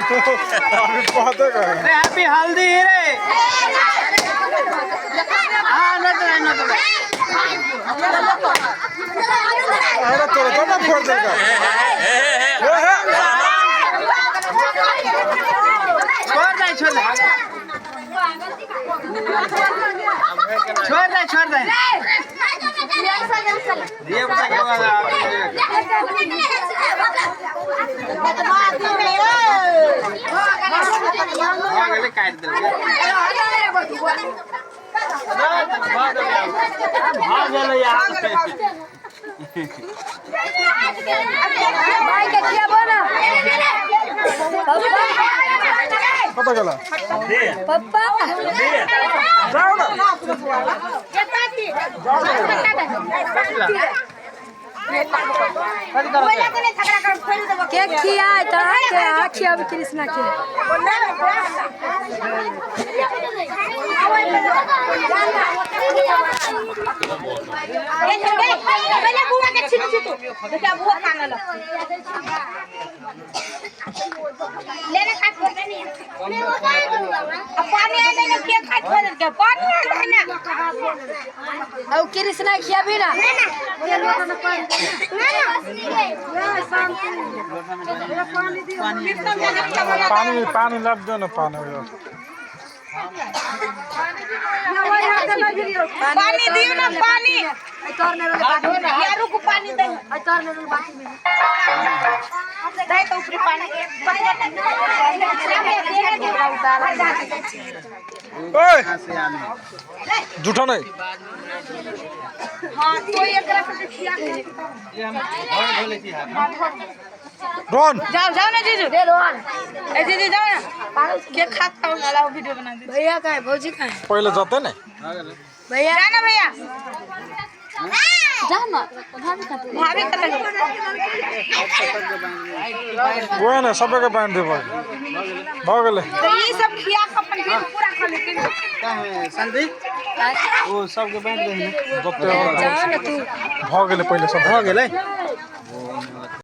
अभी पता कर हैप्पी हल्दी रे हां न तो अरे तोरा तो ना फोड़ देगा छोड़ दे ये बता के लगा आगे काट दे भाग गए यार भाई के किया बोला पता गला पप्पा जाओ ना केक खिया तो खिया कृष्णा के लेने काट कर नहीं अब पानी आ जाए केक काट कर के पानी आ जाए ना और कृष्णा खिया भी ना पानी लग दो ना पानी पानी दियो ना पानी यारू को पानी दे दे तो ऊपर पानी ओए झूठा नहीं हां तो एक ग्लास से खिया ये हम घर धोले थी हाथ रोहन जाओ जाओ ना जीजू दे रोहन ए जीजू जाओ ना केक खाता हूं ना वीडियो बना दे भैया का है भौजी का है पहले जाते ना भैया ना भैया जा ना भाभी का भाभी का वो है ना सबे के बांध दे भाग गले तो ये सब खिया के अपन पेट पूरा कर लेते हैं संदीप वो सब के बांध दे जते जा ना तू भाग गले पहले सब हो गेलै